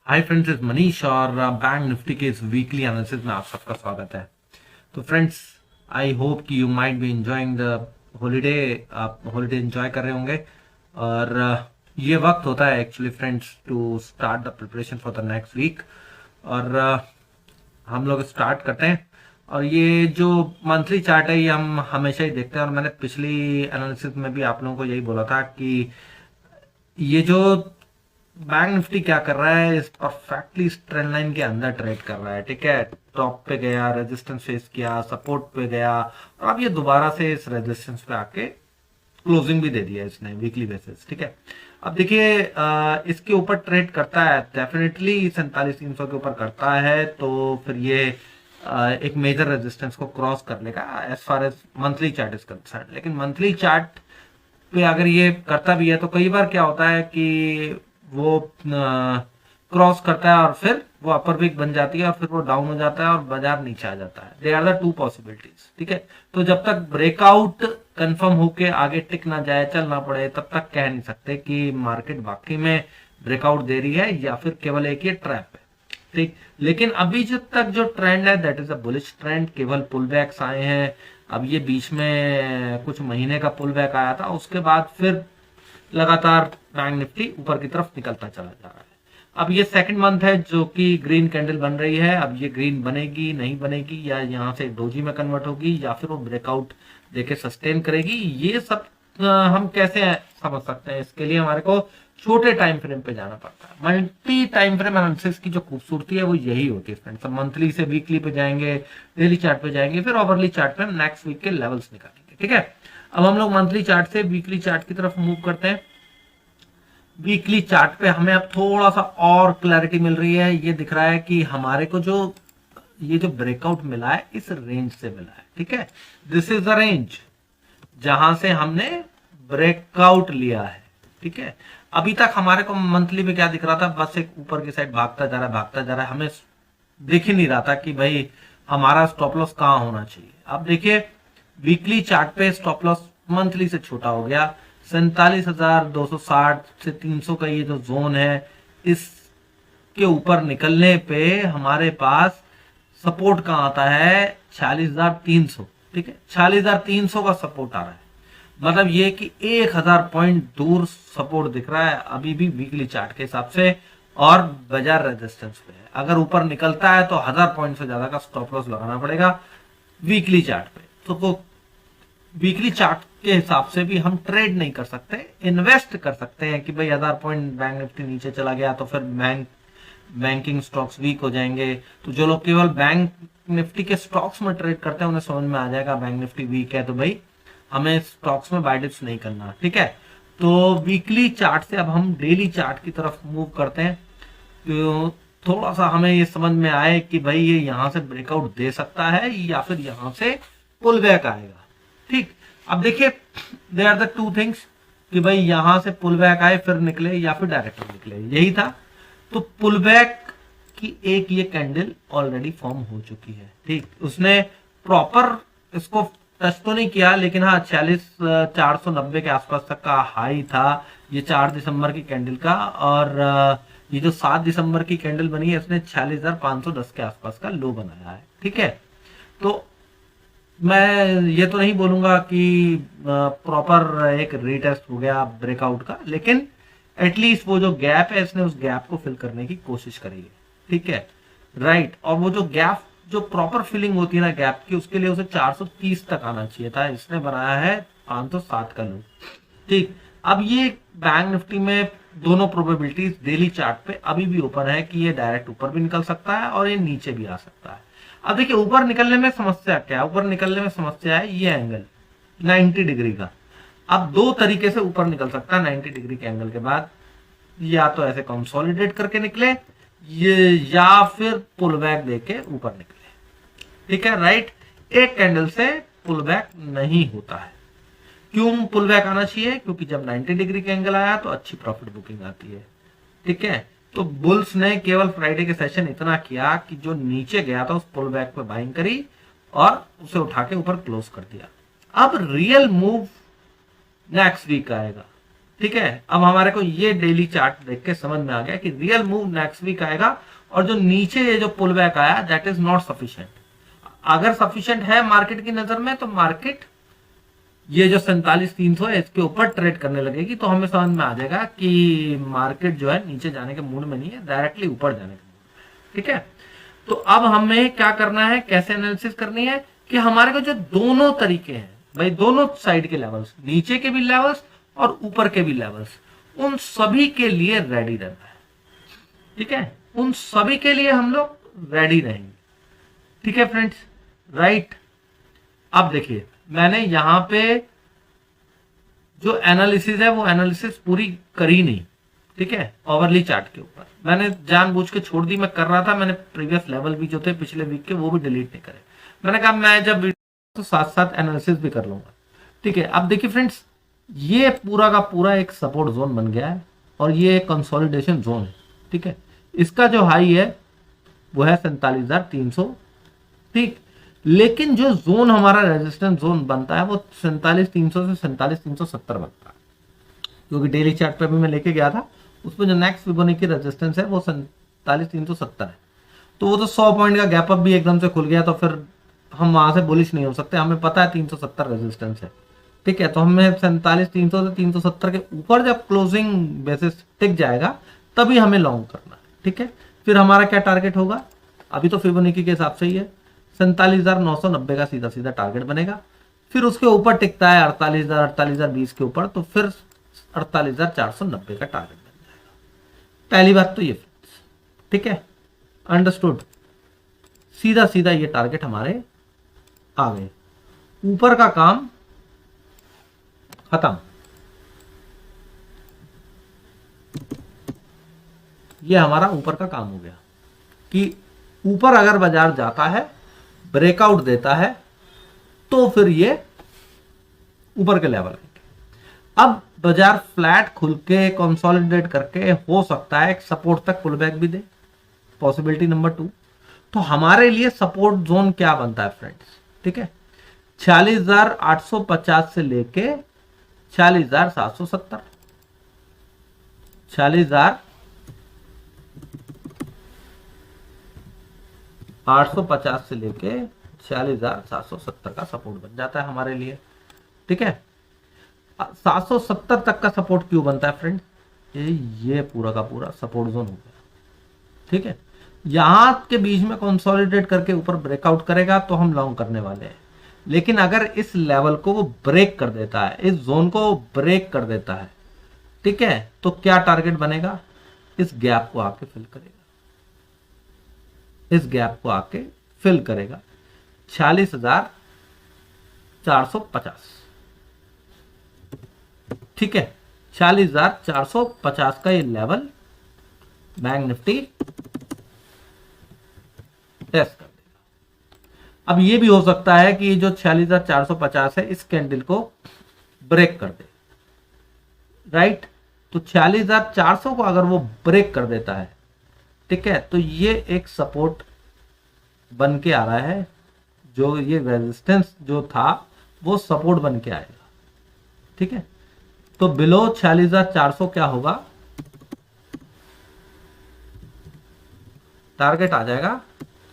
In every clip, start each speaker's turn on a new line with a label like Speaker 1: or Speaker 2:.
Speaker 1: Hi friends, इस मनीष और bank Nifty के इस वीकली एनालिसिस में आप सबका स्वागत है। तो फ्रेंड्स, आई होप कि you might be enjoying the holiday. आप हॉलीडे एंजॉय कर रहे होंगे और ये वक्त होता है actually friends to start the preparation for the next week. और हम लोग स्टार्ट करते हैं। और ये जो मंथली चार्ट है ये हम हमेशा ही देखते हैं, और मैंने पिछली एनालिसिस में भी आप लोगों को यही बोला था कि ये जो बैंक निफ्टी क्या कर रहा है, इस परफेक्टली इस ट्रेंड लाइन के अंदर ट्रेड कर रहा है। ठीक है, टॉप पे गया, रेजिस्टेंस फेस किया, सपोर्ट पे गया, और अब ये दोबारा से इस रेजिस्टेंस पे आके क्लोजिंग भी दे दिया इसने वीकली बेसिस। ठीक है, अब देखिए इसके ऊपर ट्रेड करता है, डेफिनेटली 47,300 के ऊपर करता है तो फिर ये एक मेजर रेजिस्टेंस को क्रॉस कर लेगा as far as monthly chart is concern. लेकिन मंथली चार्ट पे अगर ये करता भी है तो कई बार क्या होता है कि वो क्रॉस करता है और फिर वो अपर वीक बन जाती है और फिर वो डाउन हो जाता है और बाजार नीचे आ जाता है। There are the two possibilities. ठीक है, तो जब तक ब्रेकआउट कंफर्म होके आगे टिक ना जाए, चल ना पड़े, तब तक कह नहीं सकते कि मार्केट वाकई में ब्रेकआउट दे रही है या फिर केवल एक ही ट्रैप है। ठीक, लेकिन अभी जब तक जो ट्रेंड है that is a bullish trend. केवल पुल बैक्स आए हैं। अब ये बीच में कुछ महीने का पुल बैक आया था, उसके बाद फिर लगातार बैंक निफ्टी ऊपर की तरफ निकलता चला जा रहा है। अब ये सेकंड मंथ है जो कि ग्रीन कैंडल बन रही है। अब ये ग्रीन बनेगी नहीं बनेगी, या यहाँ से डोजी में कन्वर्ट होगी, या फिर वो ब्रेकआउट देके सस्टेन करेगी, ये सब हम कैसे समझ सकते हैं? इसके लिए हमारे को छोटे टाइम फ्रेम पे जाना पड़ता है। मल्टी टाइम फ्रेम एनालिसिस की जो खूबसूरती है वो यही होती है फ्रेंड्स। मंथली से वीकली पे जाएंगे, डेली चार्ट पे जाएंगे, फिर ओवरली चार्ट पे हम नेक्स्ट वीक के लेवल्स निकालेंगे। ठीक है, अब हम लोग मंथली चार्ट से वीकली चार्ट की तरफ मूव करते हैं। वीकली चार्ट पे हमें अब थोड़ा सा और क्लैरिटी मिल रही है। ये दिख रहा है कि हमारे को जो ये जो ब्रेकआउट मिला है इस रेंज से मिला है। ठीक है, दिस इज द रेंज जहां से हमने ब्रेकआउट लिया है। ठीक है, अभी तक हमारे को मंथली में क्या दिख रहा था, बस एक ऊपर की साइड भागता जा रहा है भागता जा रहा है। हमें दिख ही नहीं रहा था कि भाई हमारा स्टॉप लॉस कहां होना चाहिए। अब देखिए वीकली चार्ट पे स्टॉप लॉस मंथली से छोटा हो गया। 47,260 से 300 का ये जो जोन है, इसके ऊपर निकलने पे हमारे पास सपोर्ट कहां आता है? 46,300। ठीक है, 46,300 का सपोर्ट आ रहा है। मतलब ये कि 1,000 पॉइंट दूर सपोर्ट दिख रहा है अभी भी वीकली चार्ट के हिसाब से, और बाजार रेजिस्टेंस पे है। अगर ऊपर निकलता है तो 1,000 पॉइंट से ज्यादा का स्टॉप लॉस लगाना पड़ेगा वीकली चार्ट पे। तो वीकली चार्ट के हिसाब से भी हम ट्रेड नहीं कर सकते, इन्वेस्ट कर सकते हैं कि भाई 1,000 पॉइंट बैंक निफ्टी नीचे चला गया तो फिर बैंकिंग स्टॉक्स वीक हो जाएंगे। तो जो लोग केवल बैंक निफ्टी के स्टॉक्स में ट्रेड करते हैं उन्हें समझ में आ जाएगा बैंक निफ्टी वीक है तो भाई हमें स्टॉक्स में बाय डिप्स नहीं करना। ठीक है, तो वीकली चार्ट से अब हम डेली चार्ट की तरफ मूव करते हैं। तो थोड़ा सा हमें ये समझ में आए कि भाई ये यहां से ब्रेकआउट दे सकता है या फिर यहां से पुल बैक आएगा। ठीक, अब देखिए there are the two things कि भाई यहां से पुल बैक आए फिर निकले या फिर डायरेक्ट निकले, यही था। तो पुल बैक की एक ये कैंडल ऑलरेडी फॉर्म हो चुकी है। ठीक, उसने प्रॉपर इसको टच तो नहीं किया, लेकिन हाँ 46,490 के आसपास तक का हाई था ये 4 दिसंबर की कैंडल का। और ये जो 7 दिसंबर की कैंडल बनी है इसने 46,510 के आसपास का लो बनाया है। ठीक है, तो मैं ये तो नहीं बोलूंगा कि प्रॉपर एक रीटेस्ट हो गया ब्रेकआउट का, लेकिन एटलीस्ट वो जो गैप है इसने उस गैप को फिल करने की कोशिश करी है। ठीक है, राइट, और वो जो गैप जो प्रॉपर फिलिंग होती है ना गैप की, उसके लिए उसे 430 तक आना चाहिए था। इसने बनाया है 507 का लो। ठीक, अब ये बैंक निफ्टी में दोनों प्रोबेबिलिटीज डेली चार्ट पे अभी भी ओपन है कि ये डायरेक्ट ऊपर भी निकल सकता है और ये नीचे भी आ सकता है। अब देखिए ऊपर निकलने में समस्या क्या है? ऊपर निकलने में समस्या है ये एंगल 90 डिग्री का। अब दो तरीके से ऊपर निकल सकता है 90 डिग्री के एंगल के बाद, या तो ऐसे कंसोलिडेट करके निकले ये, या फिर पुल बैक देके ऊपर निकले। ठीक है, राइट, एक कैंडल से पुल बैक नहीं होता है। क्यों पुल बैक आना चाहिए? क्योंकि जब 90 डिग्री का एंगल आया तो अच्छी प्रॉफिट बुकिंग आती है। ठीक है, तो बुल्स ने केवल फ्राइडे के सेशन इतना किया कि जो नीचे गया था उस पुल बैक पे बाइंग करी और उसे उठा के ऊपर क्लोज कर दिया। अब रियल मूव नेक्स्ट वीक आएगा। ठीक है, अब हमारे को ये डेली चार्ट देख के समझ में आ गया कि रियल मूव नेक्स्ट वीक आएगा, और जो नीचे ये जो पुल बैक आया दैट इज नॉट सफिशिएंट। अगर सफिशिएंट है मार्केट की नजर में, तो मार्केट ये जो 47,300 है इसके ऊपर ट्रेड करने लगेगी, तो हमें समझ में आ जाएगा कि मार्केट जो है नीचे जाने के मूड में नहीं है, डायरेक्टली ऊपर जाने के मूड। ठीक है, तो अब हमें क्या करना है, कैसे एनालिसिस करनी है कि हमारे को जो दोनों तरीके हैं भाई, दोनों साइड के लेवल्स, नीचे के भी लेवल्स और ऊपर के भी लेवल्स, उन सभी के लिए रेडी रहना है। ठीक है, उन सभी के लिए हम लोग रेडी रहेंगे। ठीक है फ्रेंड्स, राइट। अब देखिए मैंने यहां पे जो एनालिसिस है वो एनालिसिस पूरी करी नहीं। ठीक है, ओवरली चार्ट के ऊपर मैंने जानबूझ के छोड़ दी, मैं कर रहा था, मैंने प्रीवियस लेवल भी जो थे पिछले वीक के वो भी डिलीट नहीं करे। मैंने कहा मैं जब तो साथ साथ एनालिसिस भी कर लूंगा। ठीक है, अब देखिए फ्रेंड्स, ये पूरा का पूरा एक सपोर्ट जोन बन गया है और ये एक कंसोलिडेशन जोन है। ठीक है, इसका जो हाई है वो है 47,300। ठीक, लेकिन जो जोन हमारा रेजिस्टेंस जोन बनता है वो 47,300 से 47,370 बनता है, क्योंकि डेली चार्ट पे भी मैं लेके गया था, उसमें जो नेक्स्ट फिबोनाची रेजिस्टेंस है वो 47,370 है। तो वो तो 100 पॉइंट का गैप अप भी एकदम से खुल गया, तो फिर हम वहां से बुलिश नहीं हो सकते, हमें पता है 370 रेजिस्टेंस है। ठीक है, तो हमें 47,300 से 370 के ऊपर जब क्लोजिंग बेसिस टिक जाएगा तभी हमें लॉन्ग करना है। ठीक है, फिर हमारा क्या टारगेट होगा, अभी तो फिबोनाची के हिसाब से ही है, 47,990 का सीधा सीधा टारगेट बनेगा। फिर उसके ऊपर टिकता है 48,000, 48,020 के ऊपर, तो फिर 48,490 का टारगेट बन जाएगा। पहली बात तो ये। ठीक है, अंडरस्टूड। सीधा सीधा ये टारगेट हमारे आ गए, ऊपर का काम खत्म। ये हमारा ऊपर का काम हो गया कि ऊपर अगर बाजार जाता है, ब्रेकआउट देता है, तो फिर ये ऊपर के लेवल आएंगे। अब बाजार फ्लैट खुल के कंसोलिडेट करके हो सकता है एक सपोर्ट तक पुल बैक भी दे, पॉसिबिलिटी नंबर 2। तो हमारे लिए सपोर्ट जोन क्या बनता है फ्रेंड्स, ठीक है, 46,850 से लेके 46,770, 46,850 से लेके 46,770 का सपोर्ट बन जाता है हमारे लिए। ठीक है, 770 तक का सपोर्ट क्यों बनता है फ्रेंड, ये पूरा का पूरा सपोर्ट जोन हो गया। ठीक है, यहां के बीच में कंसोलिडेट करके ऊपर ब्रेकआउट करेगा तो हम लॉन्ग करने वाले हैं, लेकिन अगर इस लेवल को वो ब्रेक कर देता है, इस जोन को ब्रेक कर देता है, ठीक है, तो क्या टारगेट बनेगा, इस गैप को आके फिल करेगा, इस गैप को आके फिल करेगा 46,450। ठीक है, 46,450 का ये लेवल बैंक निफ्टी टेस्ट कर देगा। अब ये भी हो सकता है कि जो 46,450 है इस कैंडल को ब्रेक कर दे, राइट। तो 46,400 को अगर वो ब्रेक कर देता है, ठीक है, तो ये एक सपोर्ट बन के आ रहा है, जो ये रेजिस्टेंस जो था वो सपोर्ट बन के आएगा। ठीक है, तो बिलो 46,400 क्या होगा, टारगेट आ जाएगा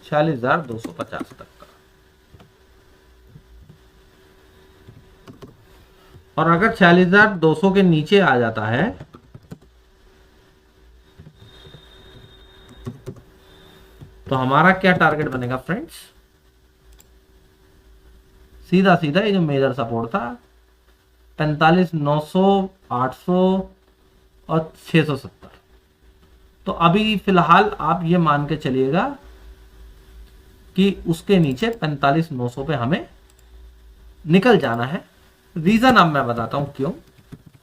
Speaker 1: 46,250 तक का। और अगर 46,200 के नीचे आ जाता है तो हमारा क्या टारगेट बनेगा फ्रेंड्स, सीधा सीधा ये जो मेजर सपोर्ट था 45,900, 800 और 670। तो अभी फिलहाल आप ये मान के चलिएगा कि उसके नीचे 45,900 पे हमें निकल जाना है। रीजन अब मैं बताता हूं क्यों,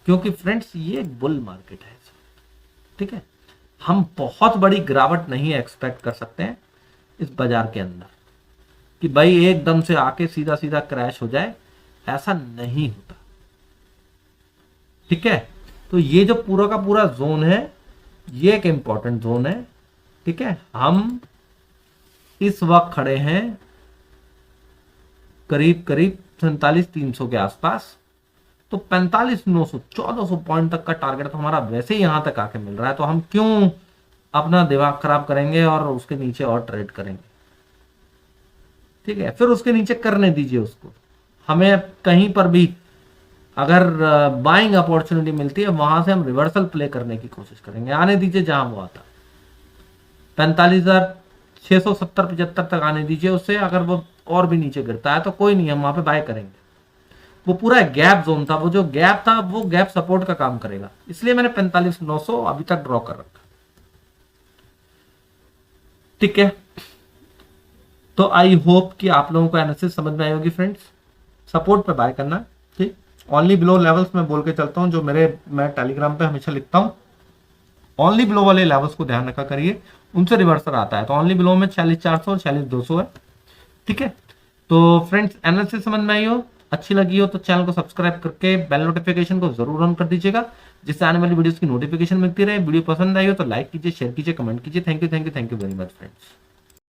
Speaker 1: क्योंकि फ्रेंड्स ये एक बुल मार्केट है। ठीक है, हम बहुत बड़ी गिरावट नहीं एक्सपेक्ट कर सकते हैं इस बाजार के अंदर कि भाई एकदम से आके सीधा सीधा क्रैश हो जाए, ऐसा नहीं होता। ठीक है, तो ये जो पूरा का पूरा जोन है ये एक इंपॉर्टेंट जोन है। ठीक है, हम इस वक्त खड़े हैं करीब करीब 47,300 के आसपास। तो 45,900 1400 पॉइंट तक का टारगेट तो हमारा वैसे ही यहां तक आके मिल रहा है, तो हम क्यों अपना दिमाग खराब करेंगे और उसके नीचे और ट्रेड करेंगे। ठीक है, फिर उसके नीचे करने दीजिए उसको। हमें कहीं पर भी अगर बाइंग अपॉर्चुनिटी मिलती है वहां से हम रिवर्सल प्ले करने की कोशिश करेंगे, आने दीजिए जहां वो आता। 45,670-75 तक आने दीजिए उससे, अगर वो और भी नीचे गिरता है तो कोई नहीं, हम वहां पे बाय करेंगे। वो पूरा गैप जोन था, वो जो गैप था वो गैप सपोर्ट का काम करेगा, इसलिए मैंने 45,900 अभी तक ड्रॉ कर रखा। ठीक है, तो आई होप कि आप लोगों को एनालिसिस समझ में आई होगी फ्रेंड्स। सपोर्ट पे बाय करना, ठीक, ओनली बिलो लेवल्स में बोल के चलता हूं, जो मैं टेलीग्राम पे हमेशा लिखता हूं। ओनली बिलो वाले लेवल्स को ध्यान रखा करिए, उनसे रिवर्सल आता है। तो ओनली बिलो में 46,400 और 46,200 है। ठीक है, तो फ्रेंड्स एनालिसिस समझ में आई हो, अच्छी लगी हो तो चैनल को सब्सक्राइब करके बेल नोटिफिकेशन को जरूर ऑन कर दीजिएगा, जिससे आने वाली वीडियोस की नोटिफिकेशन मिलती रहे। वीडियो पसंद आई हो तो लाइक कीजिए, शेयर कीजिए, कमेंट कीजिए। Thank you very much friends.